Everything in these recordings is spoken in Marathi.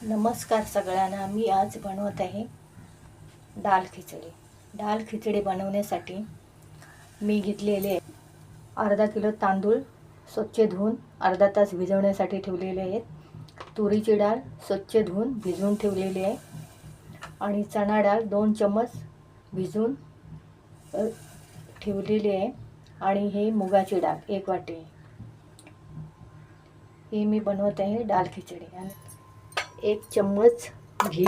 नमस्कार सगळ्यांना. मी आज बनवत आहे डाळ खिचडी. डाळ खिचडी बनवण्यासाठी मी घेतलेले अर्धा किलो तांदूळ स्वच्छ धुवून अर्धा तास भिजवण्यासाठी ठेवलेले आहेत. तुरीची डाळ स्वच्छ धुवून भिजवून ठेवलेली आहे आणि चणा डाळ 2 चम्मच भिजवून ठेवलेली आहे आणि हे मुगाची डाळ 1 वाटी. हे मी बनवत आहे डाळ खिचडी. आणि 1 चम्मच घी,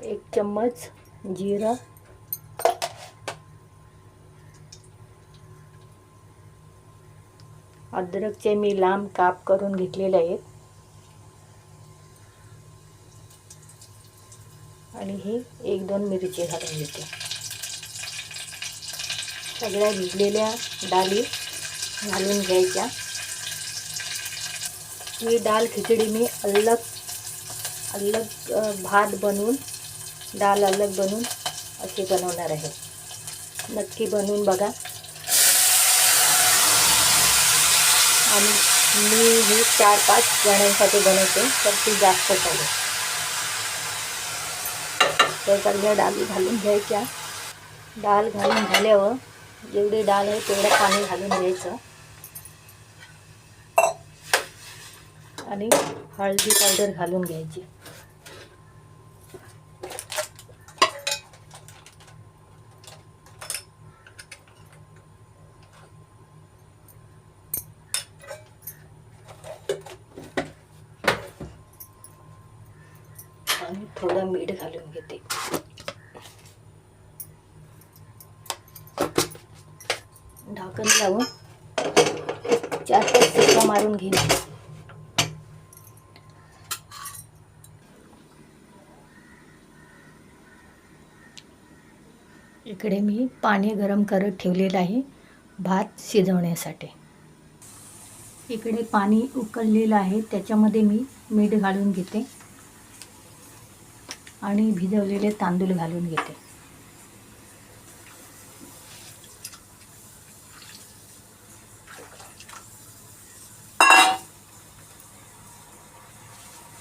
1 चम्मच जिरा, अद्रकचे मी लांब काप करून घेतलेले आहेत आणि हे 1-2 मिरची घालून घेते. सगळ्या भिजलेल्या डाळी घालून घ्यायच्या. ही डाळ खिचडी मी अलग भात बनवून डाळ अलग बनवून अशी बनवणार आहे. नक्की बनवून बघा. आणि मी ही 4-5 जणांसाठी बनवते तर ती जास्त चालेल. तर सगळ्या डाळी घालून घ्यायच्या. डाळ घालून झाल्यावर जेवढी डाळ आहे तेवढं पाणी घालून घ्यायचं आणि हळदी पावडर घालून घ्यायची. आणि थोडं मीठ घालून घेते. ढाकण लावून 4-5 शिट्ट्या मारून घेईन. इकडे मी पाणी गरम करत ठेवलेलं आहे भात शिजवण्यासाठी. इकडे पाणी उकळलेलं आहे, त्याच्यामध्ये मी मीठ घालून घेते आणि भिजवलेले तांदूळ घालून घेते.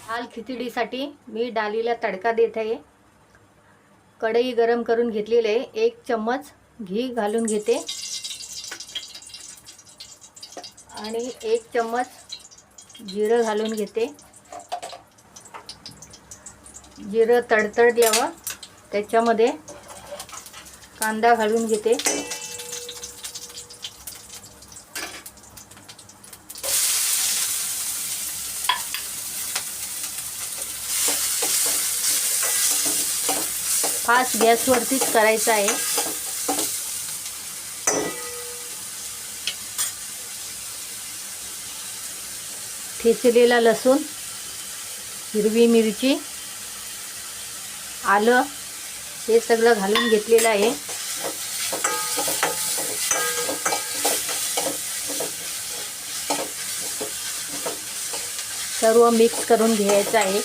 डाळ खिचडीसाठी मी डाळीला तडका देत आहे. कढई गरम करून घेतलेले 1 चम्मच घी घालून घेते आणि 1 चम्मच जिरं घालून घेते. जिरं तडतडल्यावर त्याच्यामध्ये कांदा घालून घेते. फास्ट गॅसवरतीच करायचं आहे. ठेचलेला लसूण, हिरवी मिरची, आलं हे सगळं घालून घेतलेलं आहे. सर्व मिक्स करून घ्यायचं आहे.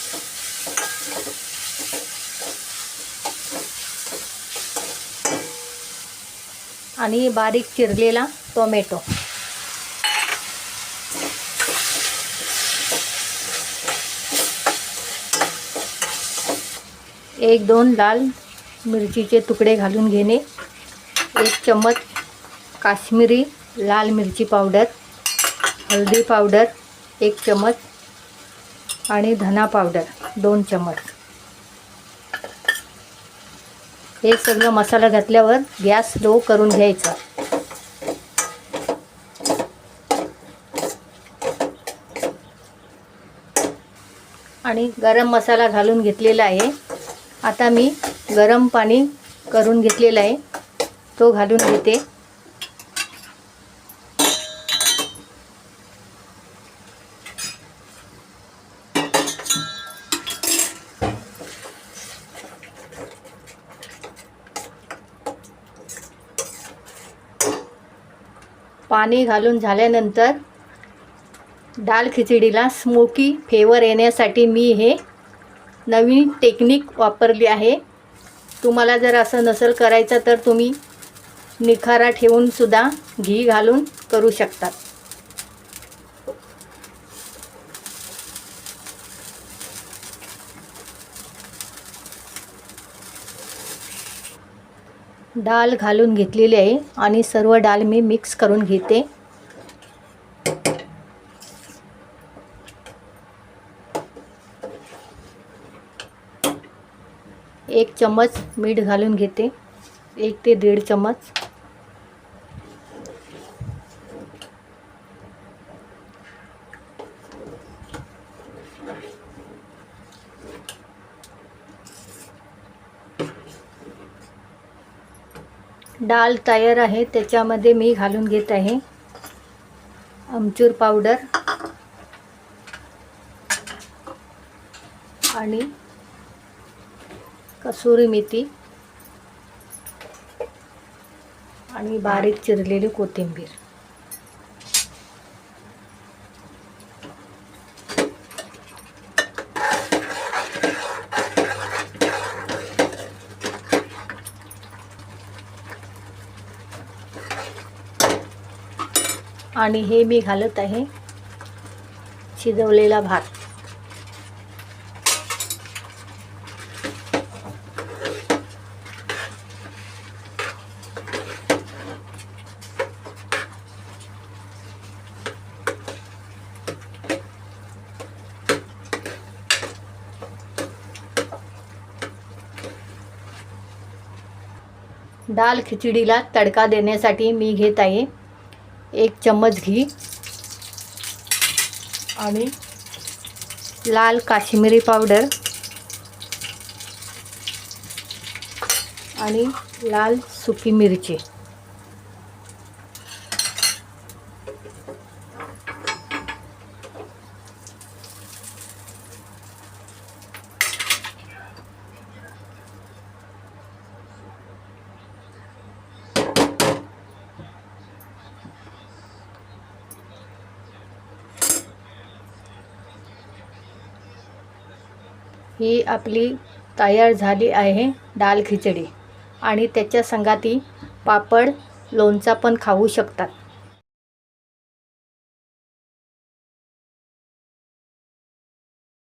आणि बारीक चिरलेला टोमॅटो, एक 2 लाल मिरचीचे तुकडे घालून घेणे. 1 चम्मच काश्मीरी लाल मिरची पावडर, हळदी पावडर 1 चम्मच आणि धना पावडर 2 चम्मच. हे सगळं मसाला घातल्यावर गॅस लो करून घ्यायचा. आणि गरम मसाला घालून घेतलेला आहे. आता मी गरम पाणी करून घेतलेलं आहे तो घालून घेते. पाणी घालून झाल्यानंतर डाळ खिचडीला स्मोकी फ्लेवर येण्यासाठी मी हे नवीन टेक्निक वापरली आहे. तुम्हाला जर असं नसेल करायचं तर तुम्ही निखारा ठेवून सुद्धा घी घालून करू शकतात. डाळ घालून घेतलेली आहे आणि सर्व डाळ मी मिक्स करून घेते. एक चम्मच मीठ घालून घेते, 1 ते 1.5 चम्मच. डाळ तयार आहे. त्याच्यामध्ये मी घालून घेत आहे आमचूर पावडर आणि कसुरी मेथी आणि बारीक चिरलेली कोथिंबीर. आणि हे मी घालत आहे शिजवलेला भात. डाळ खिचडीला तडका देण्यासाठी मी घेत आहे 1 चम्मच घी आणि लाल काश्मीरी पावडर आणि लाल सुकी मिरची. ही आपली तयार झाली आहे डाळ खिचडी आणि त्याच्या संगाती पापड लोणचा पण खाऊ शकतात.